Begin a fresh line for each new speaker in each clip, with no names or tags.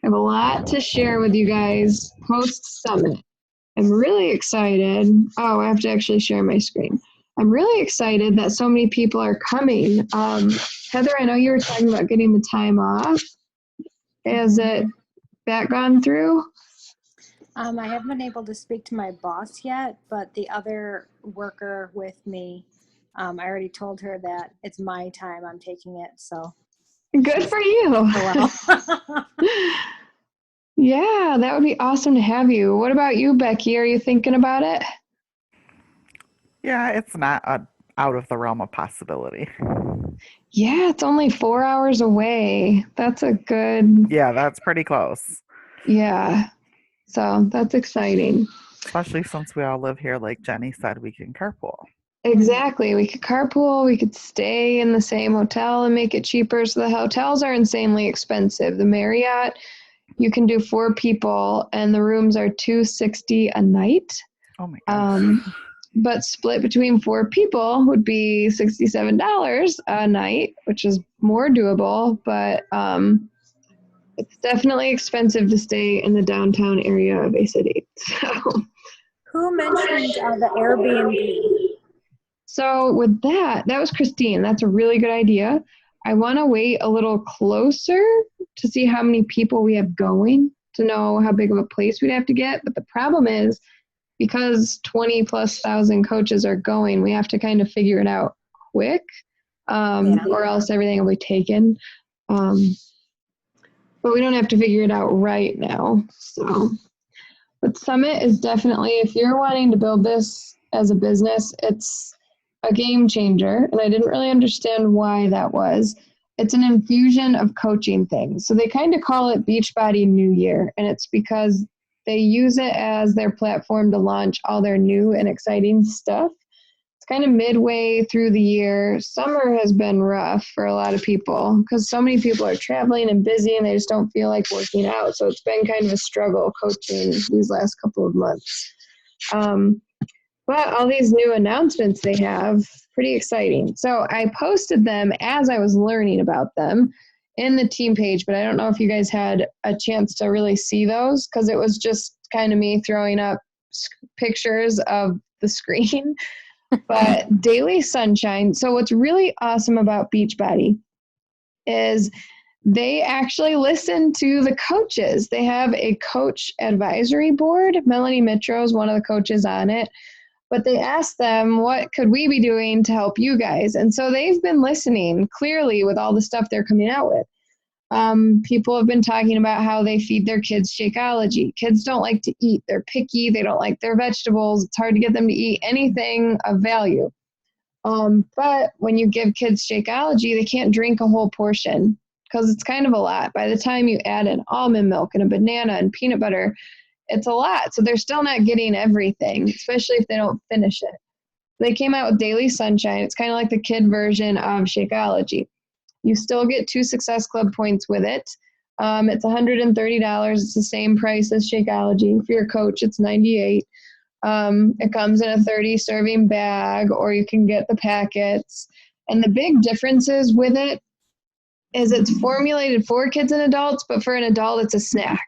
have a lot to share with you guys post summit. I'm really excited. Oh, I have to actually share my screen. I'm really excited that so many people are coming. Heather, I know you were talking about getting the time off. Has that gone through?
I haven't been able to speak to my boss yet, but the other worker with me, I already told her that it's my time. I'm taking it. So
good for you.
Oh, well.
Yeah, that would be awesome to have you. What about you, Becky? Are you thinking about it?
Yeah, it's not out of the realm of possibility.
Yeah, it's only 4 hours away. That's a good.
Yeah, that's pretty close.
Yeah, so that's exciting.
Especially since we all live here, like Jenny said, we can carpool.
Exactly. We could carpool, we could stay in the same hotel and make it cheaper. So the hotels are insanely expensive. The Marriott, you can do 4 people and the rooms are $260 a night.
Oh my gosh.
But split between 4 people would be $67 a night, which is more doable, but it's definitely expensive to stay in the downtown area of a city. So
Who mentioned the Airbnb?
So with that was Christine. That's a really good idea. I want to wait a little closer to see how many people we have going to know how big of a place we'd have to get. But the problem is because 20 plus thousand coaches are going, we have to kind of figure it out quick or else everything will be taken. But we don't have to figure it out right now. So, but Summit is definitely, if you're wanting to build this as a business, it's a game changer, and I didn't really understand why that was. It's an infusion of coaching things. So they kind of call it Beachbody New Year, and it's because they use it as their platform to launch all their new and exciting stuff. It's kind of midway through the year. Summer has been rough for a lot of people because so many people are traveling and busy and they just don't feel like working out. So it's been kind of a struggle coaching these last couple of months. But all these new announcements they have, pretty exciting. So I posted them as I was learning about them in the team page, but I don't know if you guys had a chance to really see those because it was just kind of me throwing up pictures of the screen. But Daily Sunshine, so what's really awesome about Beachbody is they actually listen to the coaches. They have a coach advisory board. Melanie Mitro is one of the coaches on it. But they asked them, what could we be doing to help you guys? And so they've been listening clearly with all the stuff they're coming out with. People have been talking about how they feed their kids Shakeology. Kids don't like to eat. They're picky. They don't like their vegetables. It's hard to get them to eat anything of value. But when you give kids Shakeology, they can't drink a whole portion because it's kind of a lot. By the time you add in almond milk and a banana and peanut butter, it's a lot. So they're still not getting everything, especially if they don't finish it. They came out with Daily Sunshine. It's kind of like the kid version of Shakeology. You still get 2 Success Club points with it. It's $130. It's the same price as Shakeology. For your coach, it's $98. It comes in a 30-serving bag, or you can get the packets. And the big differences with it is it's formulated for kids and adults, but for an adult, it's a snack.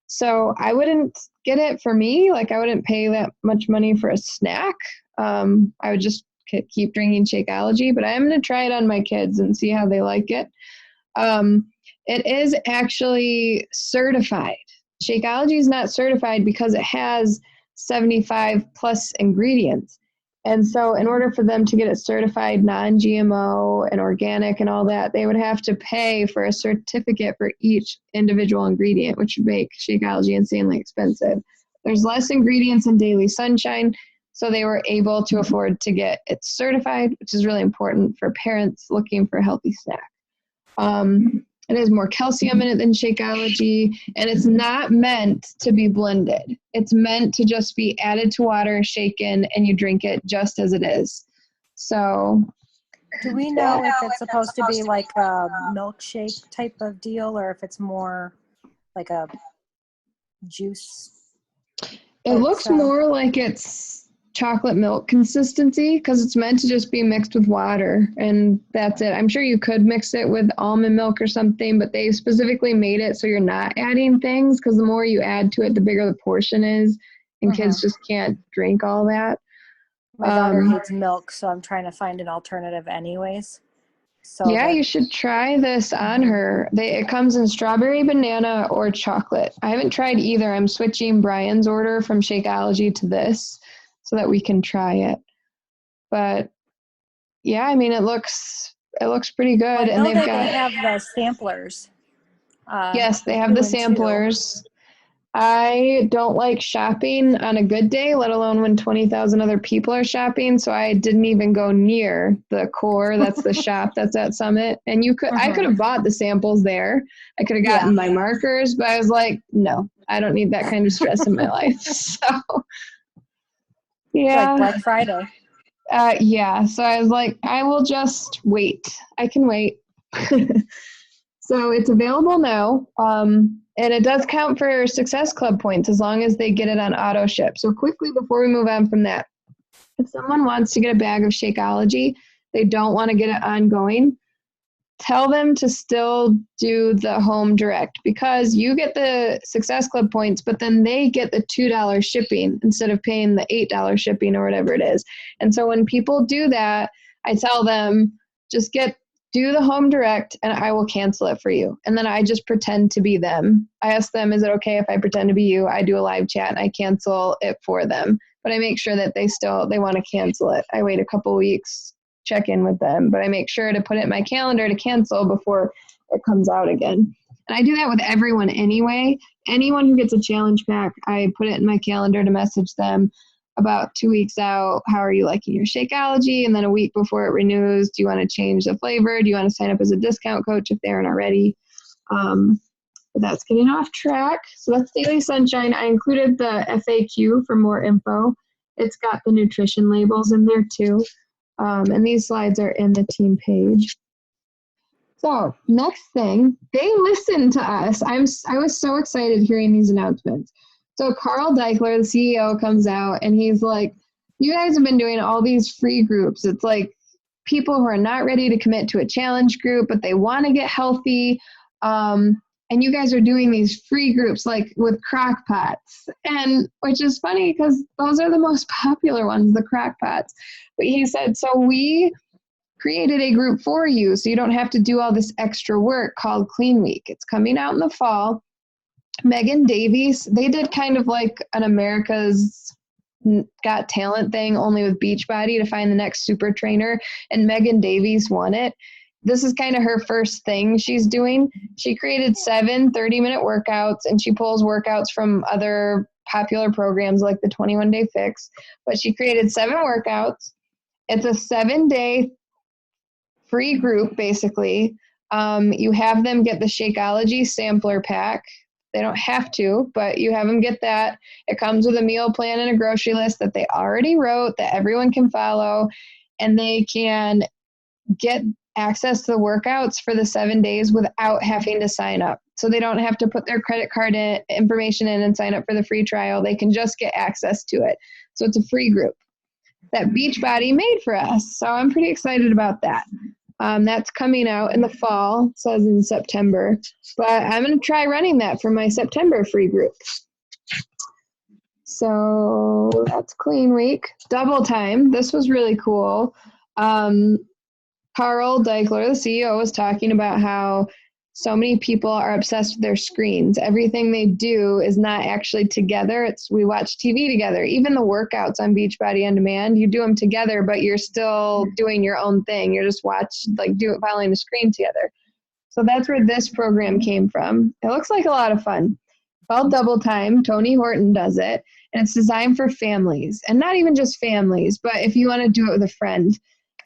So I wouldn't get it for me. Like I wouldn't pay that much money for a snack. I would just keep drinking Shakeology, but I am going to try it on my kids and see how they like it. It is actually certified. Shakeology is not certified because it has 75 plus ingredients. And so in order for them to get it certified non-GMO and organic and all that, they would have to pay for a certificate for each individual ingredient, which would make Shakeology insanely expensive. There's less ingredients in Daily Sunshine, so they were able to afford to get it certified, which is really important for parents looking for a healthy snack. It has more calcium in it than Shakeology, and it's not meant to be blended. It's meant to just be added to water, shaken, and you drink it just as it is. So,
do we know if it's supposed to be like a milkshake type of deal or if it's more like a juice?
It looks more like it's chocolate milk consistency because it's meant to just be mixed with water and that's it. I'm sure you could mix it with almond milk or something, but they specifically made it so you're not adding things because the more you add to it, the bigger the portion is, and kids just can't drink all that.
My daughter needs milk, so I'm trying to find an alternative anyways. So
yeah, you should try this on her. It comes in strawberry, banana, or chocolate. I haven't tried either. I'm switching Brian's order from Shakeology to this so that we can try it. But yeah, I mean, it looks pretty good.
I know
and they've
that
got
they have the samplers.
yes, they have the
2 and 2.
samplers. I don't like shopping on a good day, let alone when 20,000 other people are shopping. So I didn't even go near the core. That's the shop that's at Summit. And I could have bought the samples there. I could have gotten my markers, but I was like, no, I don't need that kind of stress in my life. So yeah.
Like Black Friday.
Yeah. So I was like, I will just wait. I can wait. So it's available now. And it does count for Success Club points as long as they get it on auto ship. So quickly before we move on from that, if someone wants to get a bag of Shakeology, they don't want to get it ongoing, tell them to still do the home direct because you get the Success Club points, but then they get the $2 shipping instead of paying the $8 shipping or whatever it is. And so when people do that, I tell them just do the home direct and I will cancel it for you. And then I just pretend to be them. I ask them, is it okay if I pretend to be you? I do a live chat and I cancel it for them. But I make sure that they want to cancel it. I wait a couple weeks, check in with them, but I make sure to put it in my calendar to cancel before it comes out again. And I do that with everyone anyway. Anyone who gets a challenge pack, I put it in my calendar to message them about 2 weeks out. How are you liking your Shakeology? And then a week before it renews, do you want to change the flavor? Do you want to sign up as a discount coach if they aren't already? But that's getting off track. So that's Daily Sunshine. I included the FAQ for more info. It's got the nutrition labels in there too. And these slides are in the team page. So next thing, they listened to us. I was so excited hearing these announcements. So Carl Deichler, the CEO, comes out and he's like, you guys have been doing all these free groups. It's like people who are not ready to commit to a challenge group, but they want to get healthy. And you guys are doing these free groups like with crock pots. And which is funny because those are the most popular ones, the crock pots. But he said, so we created a group for you so you don't have to do all this extra work called Clean Week. It's coming out in the fall. Megan Davies, they did kind of like an America's Got Talent thing only with Beachbody to find the next super trainer, and Megan Davies won it. This is kind of her first thing she's doing. She created 7 30-minute workouts, and she pulls workouts from other popular programs like the 21-Day Fix, but she created 7 workouts. It's a 7-day free group, basically. You have them get the Shakeology sampler pack. They don't have to, but you have them get that. It comes with a meal plan and a grocery list that they already wrote that everyone can follow, and they can get access to the workouts for the 7 days without having to sign up. So they don't have to put their credit card information in and sign up for the free trial. They can just get access to it. So it's a free group that Beachbody made for us. So I'm pretty excited about that. That's coming out in the fall, it says in September, but I'm going to try running that for my September free group. So that's Clean Week. Double Time. This was really cool. Carl Deichler, the CEO, was talking about how so many people are obsessed with their screens. Everything they do is not actually together. We watch TV together. Even the workouts on Beachbody On Demand, you do them together, but you're still doing your own thing. You're just following the screen together. So that's where this program came from. It looks like a lot of fun. It's called Double Time. Tony Horton does it, and it's designed for families, and not even just families, but if you want to do it with a friend.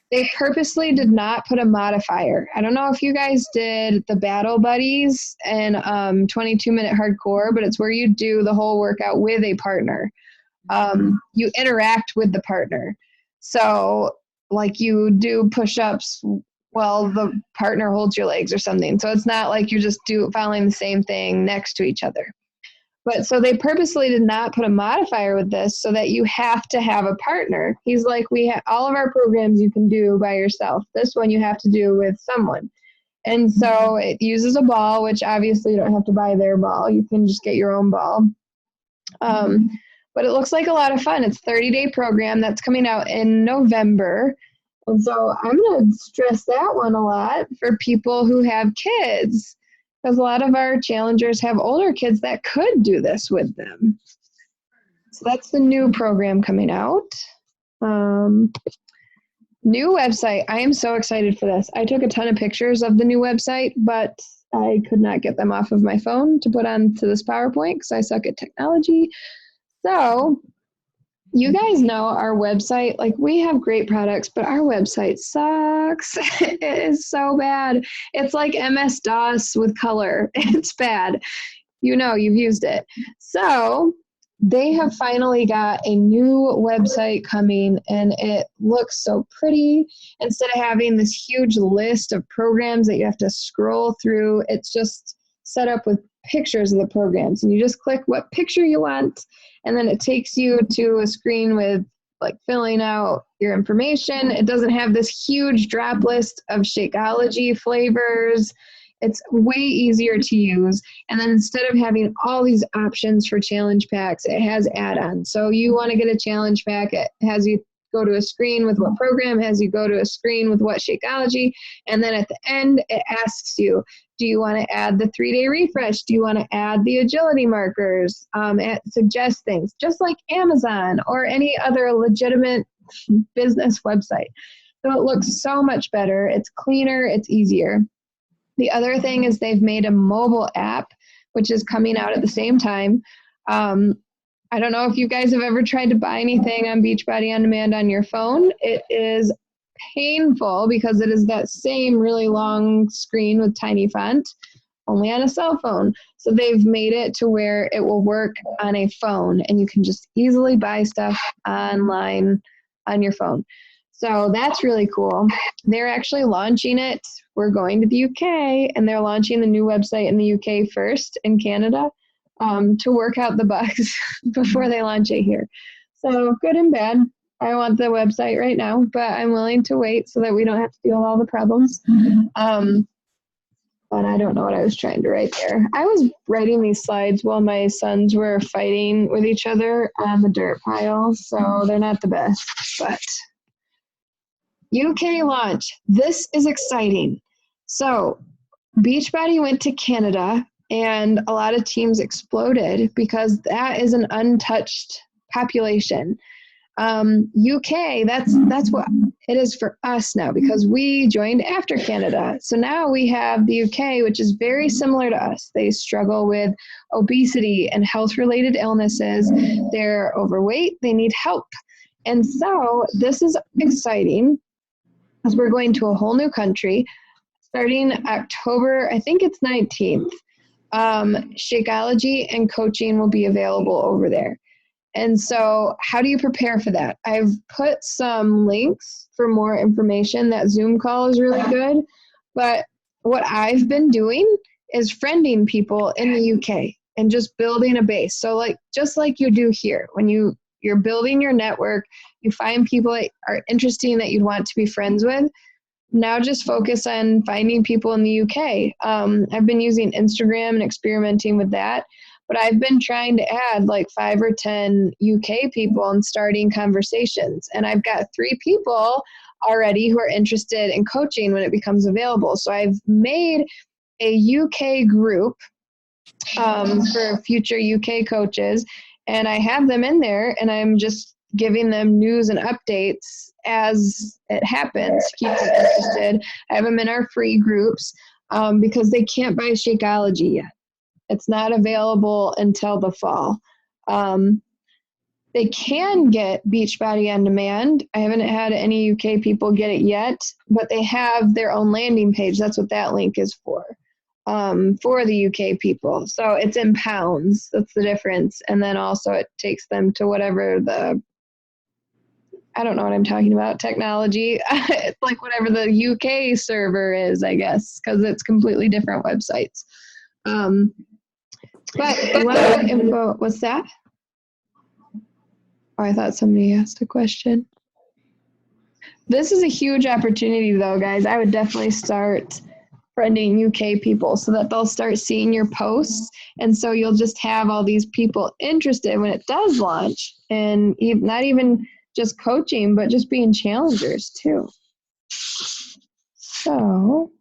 They purposely did not put a modifier. I don't know if you guys did the Battle Buddies and 22-minute hardcore, but it's where you do the whole workout with a partner. You interact with the partner. So like you do push-ups while the partner holds your legs or something. So it's not like you're just following the same thing next to each other. But so they purposely did not put a modifier with this so that you have to have a partner. He's like, all of our programs you can do by yourself. This one you have to do with someone. And so it uses a ball, which obviously you don't have to buy their ball. You can just get your own ball. But it looks like a lot of fun. It's a 30-day program that's coming out in November. And so I'm going to stress that one a lot for people who have kids, because a lot of our challengers have older kids that could do this with them. So that's the new program coming out. New website. I am so excited for this. I took a ton of pictures of the new website, but I could not get them off of my phone to put onto this PowerPoint because I suck at technology. So you guys know our website, like we have great products, but our website sucks. It is so bad. It's like MS-DOS with color. It's bad. You know, you've used it. So they have finally got a new website coming, and it looks so pretty. Instead of having this huge list of programs that you have to scroll through, it's just set up with pictures of the programs, and you just click what picture you want, and then it takes you to a screen with like filling out your information. It doesn't have this huge drop list of Shakeology flavors. It's way easier to use. And then instead of having all these options for challenge packs, it has add-ons. So you want to get a challenge pack, it has you go to a screen with what program, has you go to a screen with what Shakeology, and then at the end it asks you, do you want to add the 3-day refresh? Do you want to add the agility markers? It suggests things, just like Amazon or any other legitimate business website. So it looks so much better. It's cleaner. It's easier. The other thing is they've made a mobile app, which is coming out at the same time. I don't know if you guys have ever tried to buy anything on Beachbody On Demand on your phone. It is painful because it is that same really long screen with tiny font, only on a cell phone. So they've made it to where it will work on a phone, and you can just easily buy stuff online on your phone. So that's really cool. They're actually launching it. We're going to the UK, and they're launching the new website in the UK first, in Canada, to work out the bugs before they launch it here. So good and bad. I want the website right now, but I'm willing to wait so that we don't have to deal with all the problems. But I don't know what I was trying to write there. I was writing these slides while my sons were fighting with each other on the dirt pile, so they're not the best. But UK launch. This is exciting. So Beachbody went to Canada, and a lot of teams exploded because that is an untouched population. UK, that's what it is for us now, because we joined after Canada. So now we have the UK, which is very similar to us. They struggle with obesity and health-related illnesses. They're overweight. They need help. And so this is exciting because we're going to a whole new country starting October, I think it's 19th. Shakeology and coaching will be available over there. And so how do you prepare for that? I've put some links for more information. That Zoom call is really good. But what I've been doing is friending people in the UK and just building a base. So just like you do here, when you're building your network, you find people that are interesting that you'd want to be friends with. Now just focus on finding people in the UK. I've been using Instagram and experimenting with that. But I've been trying to add 5 or 10 UK people and starting conversations. And I've got 3 people already who are interested in coaching when it becomes available. So I've made a UK group for future UK coaches. And I have them in there, and I'm just giving them news and updates as it happens to keep them interested. I have them in our free groups because they can't buy Shakeology yet. It's not available until the fall. They can get Beachbody On Demand. I haven't had any UK people get it yet, but they have their own landing page. That's what that link is for the UK people. So it's in pounds. That's the difference. And then also it takes them to whatever I don't know what I'm talking about, technology. It's like whatever the UK server is, I guess, because it's completely different websites. But what info, what's that? Oh, I thought somebody asked a question. This is a huge opportunity though, guys. I would definitely start friending UK people so that they'll start seeing your posts. And so you'll just have all these people interested when it does launch, and not even just coaching, but just being challengers too. So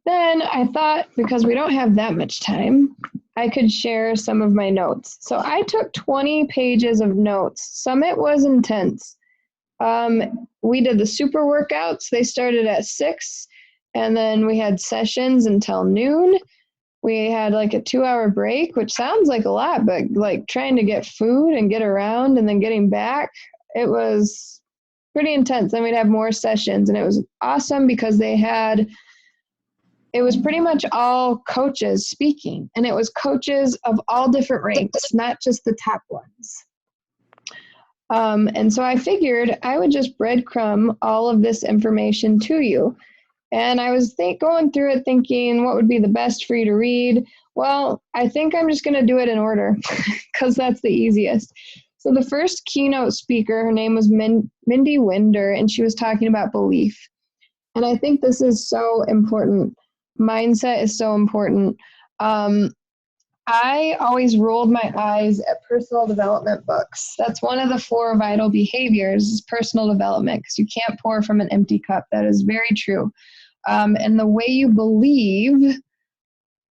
then I thought, because we don't have that much time, I could share some of my notes. So I took 20 pages of notes. Summit was intense. We did the super workouts. They started at 6, and then we had sessions until noon. We had like a 2-hour break, which sounds like a lot, but like trying to get food and get around and then getting back, it was pretty intense. Then we'd have more sessions, and it was awesome because it was pretty much all coaches speaking, and it was coaches of all different ranks, not just the top ones. And so I figured I would just breadcrumb all of this information to you. And I was going through it thinking what would be the best for you to read. Well, I think I'm just going to do it in order because that's the easiest. So the first keynote speaker, her name was Mindy Winder, and she was talking about belief. And I think this is so important. Mindset is so important. I always rolled my eyes at personal development books. That's one of the 4 vital behaviors is personal development, because you can't pour from an empty cup. That is very true. And the way you believe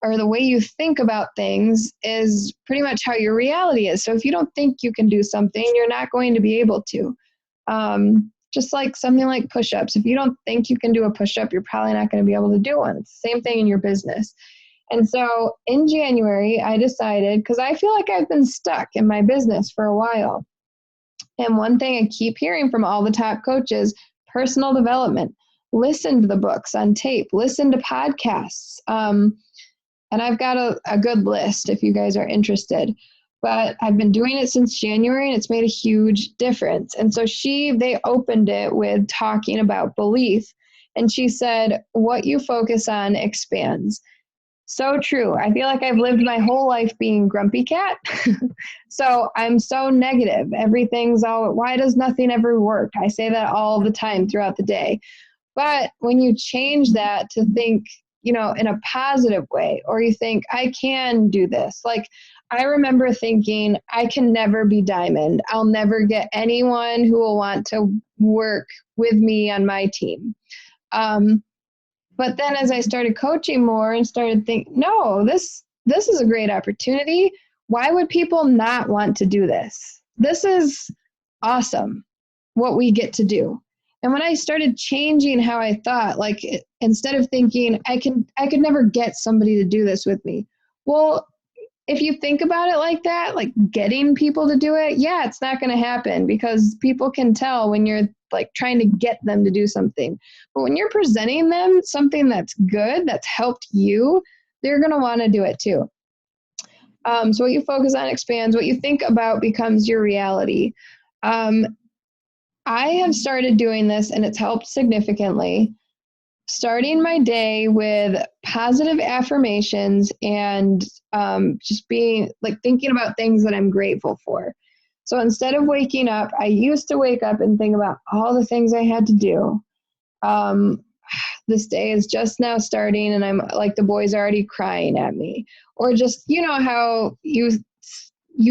or the way you think about things is pretty much how your reality is. So if you don't think you can do something, you're not going to be able to. Just like something like push-ups. If you don't think you can do a push-up, you're probably not going to be able to do one. It's the same thing in your business. And so in January, I decided, because I feel like I've been stuck in my business for a while. And one thing I keep hearing from all the top coaches, personal development. Listen to the books on tape. Listen to podcasts. And I've got a good list if you guys are interested. But I've been doing it since January, and it's made a huge difference. And so they opened it with talking about belief. And she said, what you focus on expands. So true. I feel like I've lived my whole life being grumpy cat. So I'm so negative. Why does nothing ever work? I say that all the time throughout the day. But when you change that to think, in a positive way, or you think, I can do this. Like, I remember thinking, I can never be Diamond. I'll never get anyone who will want to work with me on my team. But then as I started coaching more and started thinking, no, this is a great opportunity. Why would people not want to do this? This is awesome, what we get to do. And when I started changing how I thought, like instead of thinking I could never get somebody to do this with me. Well, if you think about it like that, like getting people to do it, yeah, it's not going to happen because people can tell when you're like trying to get them to do something. But when you're presenting them something that's good, that's helped you, they're going to want to do it too. So what you focus on expands. What you think about becomes your reality. I have started doing this, and it's helped significantly. Starting my day with positive affirmations and just being like thinking about things that I'm grateful for. So instead of waking up, I used to wake up and think about all the things I had to do. This day is just now starting, and I'm like, the boys are already crying at me. Or just, how you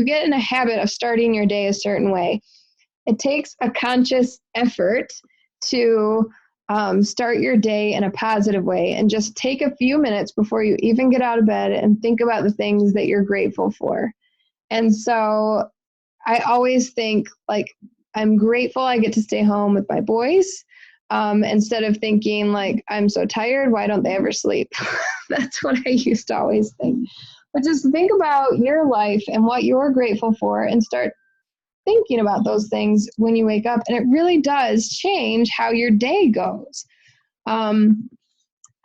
get in a habit of starting your day a certain way. It takes a conscious effort to start your day in a positive way, and just take a few minutes before you even get out of bed and think about the things that you're grateful for. And so I always think like, I'm grateful I get to stay home with my boys, instead of thinking like, I'm so tired, why don't they ever sleep? That's what I used to always think. But just think about your life and what you're grateful for, and start thinking about those things when you wake up, and it really does change how your day goes. I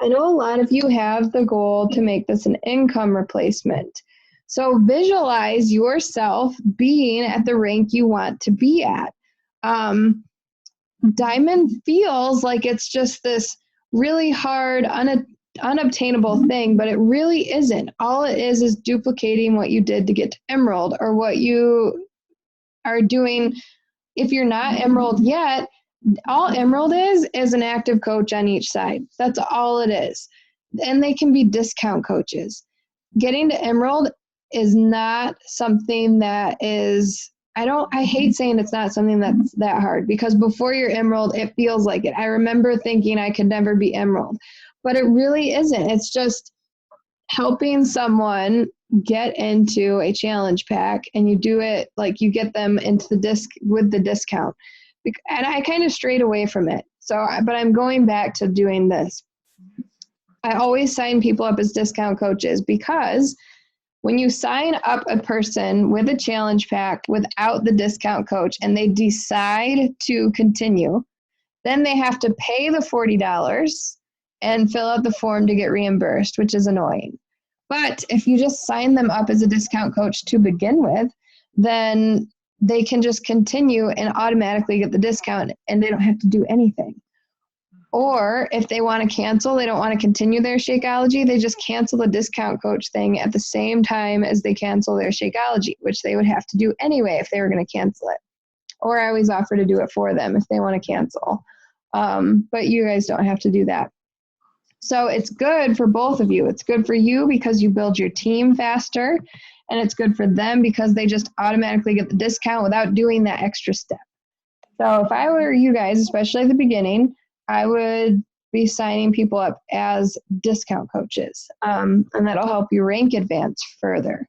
know a lot of you have the goal to make this an income replacement. So visualize yourself being at the rank you want to be at. Diamond feels like it's just this really hard, unobtainable thing, but it really isn't. All it is duplicating what you did to get to Emerald, or what you are doing. If you're not Emerald yet, all Emerald is an active coach on each side. That's all it is. And they can be discount coaches. Getting to Emerald is not something that is, I hate saying it's not something that's that hard, because before you're Emerald, it feels like it. I remember thinking I could never be Emerald, but it really isn't. It's just helping someone get into a challenge pack, and you do it like you get them into the disc with the discount. And I kind of strayed away from it. But I'm going back to doing this. I always sign people up as discount coaches, because when you sign up a person with a challenge pack without the discount coach and they decide to continue, then they have to pay the $40 and fill out the form to get reimbursed, which is annoying. But if you just sign them up as a discount coach to begin with, then they can just continue and automatically get the discount, and they don't have to do anything. Or if they want to cancel, they don't want to continue their Shakeology, they just cancel the discount coach thing at the same time as they cancel their Shakeology, which they would have to do anyway if they were going to cancel it. Or I always offer to do it for them if they want to cancel. But you guys don't have to do that. So it's good for both of you. It's good for you because you build your team faster, and it's good for them because they just automatically get the discount without doing that extra step. So if I were you guys, especially at the beginning, I would be signing people up as discount coaches, and that'll help you rank advance further.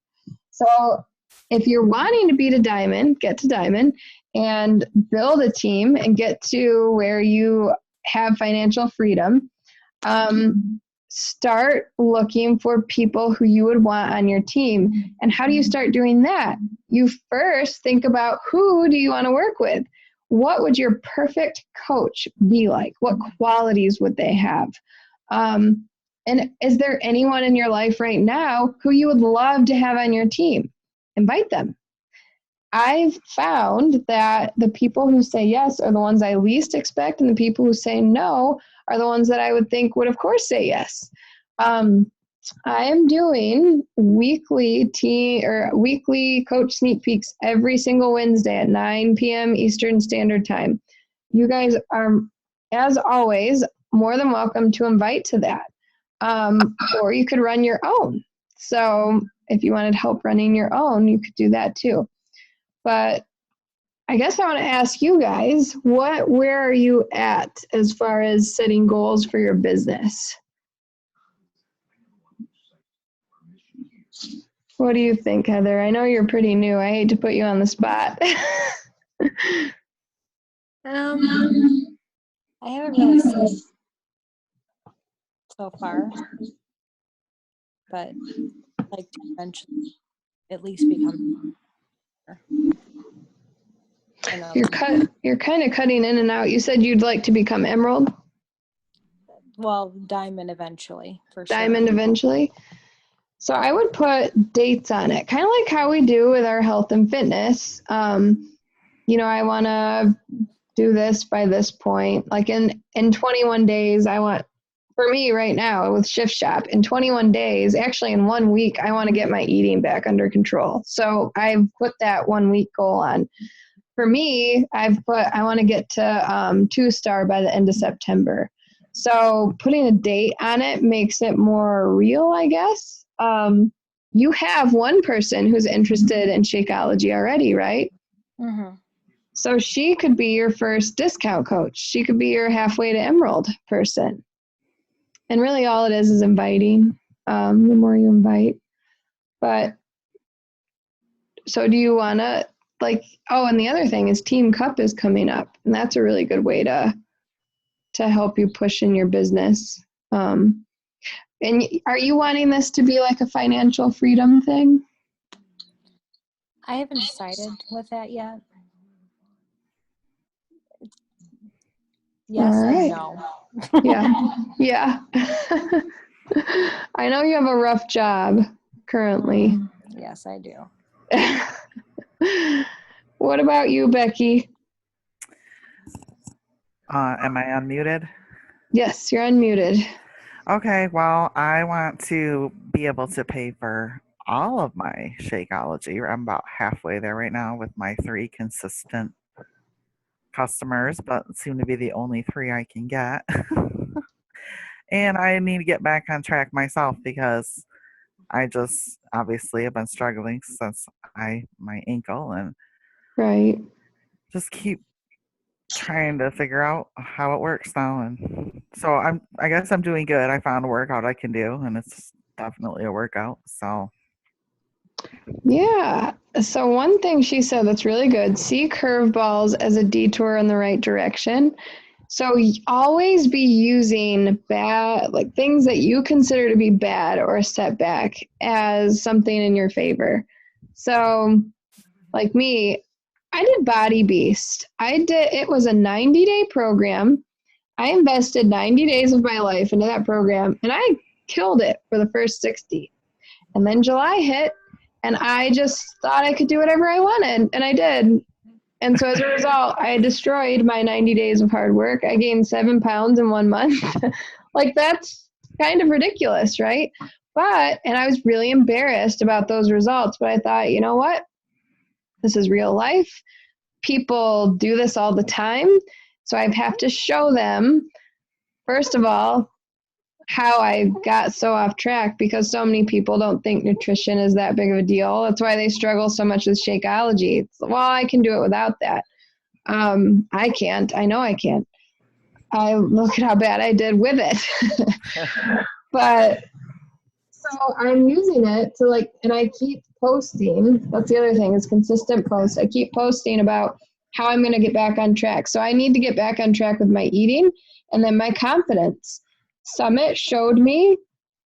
So if you're wanting to be to Diamond, get to Diamond and build a team and get to where you have financial freedom. Start looking for people who you would want on your team. And how do you start doing that? You first think about, who do you want to work with? What would your perfect coach be like? What qualities would they have? And is there anyone in your life right now who you would love to have on your team? Invite them. I've found that the people who say yes are the ones I least expect, and the people who say no are the ones that I would think would, of course, say yes. I am doing weekly coach sneak peeks every single Wednesday at 9 p.m. Eastern Standard Time. You guys are, as always, more than welcome to invite to that. Or you could run your own. So if you wanted help running your own, you could do that too. But I guess I want to ask you guys, where are you at as far as setting goals for your business? What do you think, Heather? I know you're pretty new. I hate to put you on the spot.
I haven't really seen so far, but I'd like to eventually at least become.
You're kind of cutting in and out. You said you'd like to become Emerald?
Well, Diamond eventually, for sure.
Diamond eventually? So I would put dates on it, kind of like how we do with our health and fitness. I want to do this by this point. Like in 21 days, for me right now with Shift Shop, in 21 days, actually in 1 week, I want to get my eating back under control. So I've put that 1 week goal on. For me, I want to get to 2-star by the end of September. So putting a date on it makes it more real, I guess. You have one person who's interested in Shakeology already, right?
Mm-hmm.
So she could be your first discount coach. She could be your halfway to Emerald person. And really all it is inviting, the more you invite. But so do you want to, and the other thing is Team Cup is coming up. And that's a really good way to help you push in your business. And are you wanting this to be like a financial freedom thing?
I haven't decided with that yet. Yes and no. Yeah. I know you have a rough job currently. Yes, I do.
What about you, Becky?
Am I unmuted?
Yes, you're unmuted.
Okay, well, I want to be able to pay for all of my Shakeology. I'm about halfway there right now with my 3 consistent customers, but seem to be the only 3 I can get. And I need to get back on track myself because I just obviously have been struggling since my ankle and
Right.
just keep trying to figure out how it works now. And so I guess I'm doing good. I found a workout I can do and it's definitely a workout. So
Yeah. So one thing she said that's really good, see curveballs as a detour in the right direction. So always be using bad, like things that you consider to be bad or a setback as something in your favor. So like me, I did Body Beast. It was a 90-day program. I invested 90 days of my life into that program and I killed it for the first 60. And then July hit and I just thought I could do whatever I wanted and I did. And so as a result, I destroyed my 90 days of hard work. I gained 7 pounds in 1 month. Like that's kind of ridiculous, right? And I was really embarrassed about those results. But I thought, you know what? This is real life. People do this all the time. So I have to show them, first of all, how I got so off track because so many people don't think nutrition is that big of a deal. That's why they struggle so much with Shakeology. Well, I can do it without that. I can't. I know I can't. I look at how bad I did with it. But so I'm using it to and I keep posting. That's the other thing is consistent posts. I keep posting about how I'm going to get back on track. So I need to get back on track with my eating and then my confidence. Summit showed me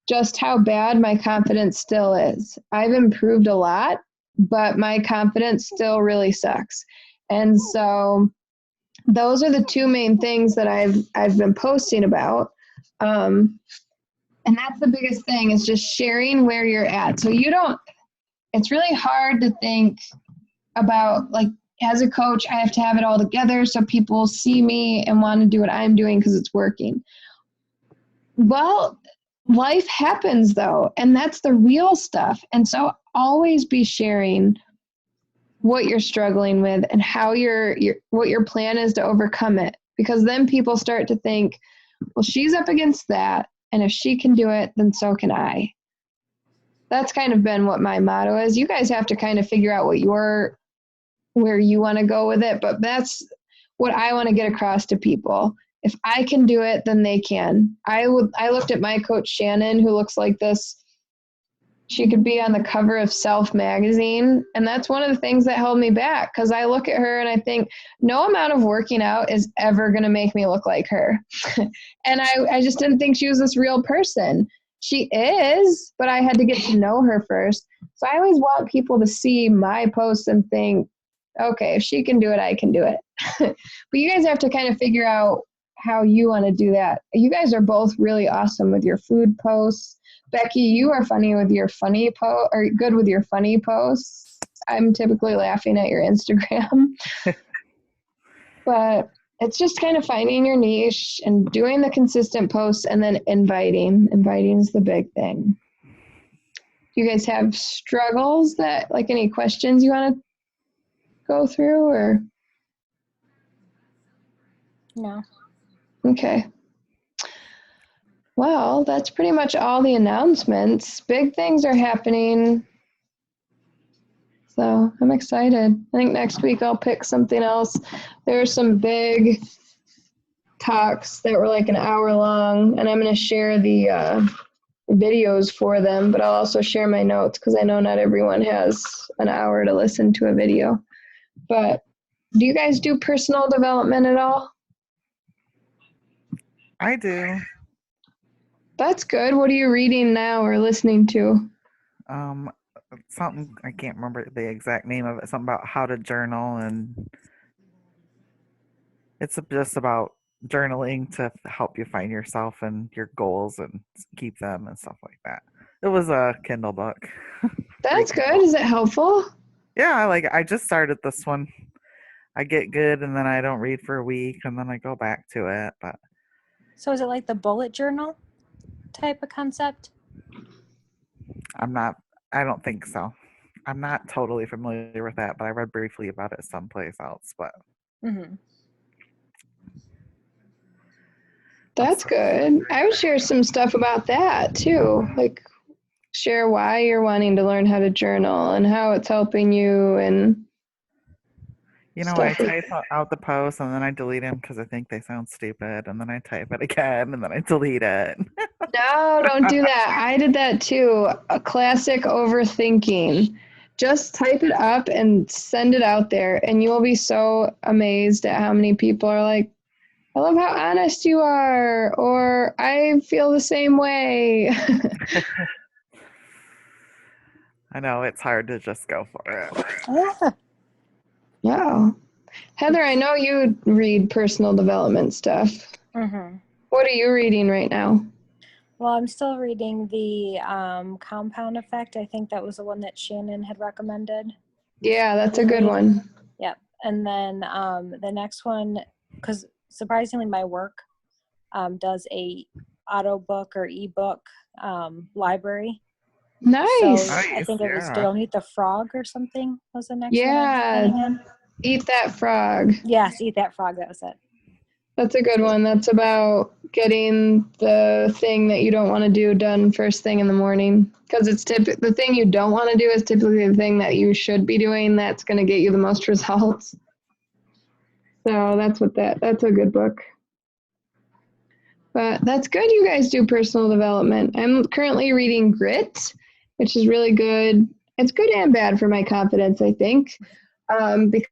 just how bad my confidence still is. I've improved a lot, but my confidence still really sucks. And so those are the 2 main things that I've been posting about. And that's the biggest thing is just sharing where you're at. So it's really hard to think about as a coach, I have to have it all together so people see me and want to do what I'm doing because it's working. Well, life happens though, and that's the real stuff. And so always be sharing what you're struggling with and how what your plan is to overcome it. Because then people start to think, well, she's up against that. And if she can do it, then so can I. That's kind of been what my motto is. You guys have to kind of figure out where you want to go with it. But that's what I want to get across to people. If I can do it, then they can. I looked at my coach Shannon, who looks like this. She could be on the cover of Self magazine. And that's one of the things that held me back because I look at her and I think no amount of working out is ever going to make me look like her. And I just didn't think she was this real person. She is, but I had to get to know her first. So I always want people to see my posts and think, okay, if she can do it, I can do it. But you guys have to kind of figure out how you want to do that. You guys are both really awesome with your food posts. Becky, you are funny with your funny or good with your funny posts. I'm typically laughing at your Instagram. But it's just kind of finding your niche and doing the consistent posts and then inviting. Inviting is the big thing. Do you guys have struggles any questions you want to go through or?
No.
Okay. Well, that's pretty much all the announcements. Big things are happening. So I'm excited. I think next week I'll pick something else. There are some big talks that were like an hour long, and I'm going to share the videos for them, but I'll also share my notes because I know not everyone has an hour to listen to a video. But do you guys do personal development at all?
I do.
That's good. What are you reading now or listening to?
Um, Something I can't remember the exact name of it. Something about how to journal, and it's just about journaling to help you find yourself and your goals and keep them and stuff like that. It was a Kindle book. Free
That's
Kindle.
good. Is it helpful?
Yeah, I just started this one. I get good and then I don't read for a week and then I go back to it. But
So is it like the bullet journal type of concept?
I don't think so. I'm not totally familiar with that, but I read briefly about it someplace else. But
Mm-hmm.
That's good. I would share some stuff about that too. Like share why you're wanting to learn how to journal and how it's helping you and
you know, I
stuff like
type out the posts and then I delete them because I think they sound stupid, and then I type it again and then I delete it.
No, don't do that. I did that too. A classic overthinking. Just type it up and send it out there, and you will be so amazed at how many people are like, I love how honest you are, or I feel the same way.
I know it's hard to just go for it.
Yeah.
Yeah. Heather, I know you read personal development stuff.
Mm-hmm.
What are you reading right now?
Well, I'm still reading the Compound Effect. I think that was the one that Shannon had recommended.
Yeah, that's a good one.
Yep. And then the next one, because surprisingly my work does a auto book or ebook
Nice.
library. So I think it was
yeah.
Don't Eat the Frog or something was the next one.
Yeah. Eat That Frog.
Yes, Eat That Frog. That was it.
That's a good one. That's about getting the thing that you don't want to do done first thing in the morning. Because it's the thing you don't want to do is typically the thing that you should be doing that's going to get you the most results. So that's a good book. But that's good you guys do personal development. I'm currently reading Grit, which is really good. It's good and bad for my confidence, I think. Because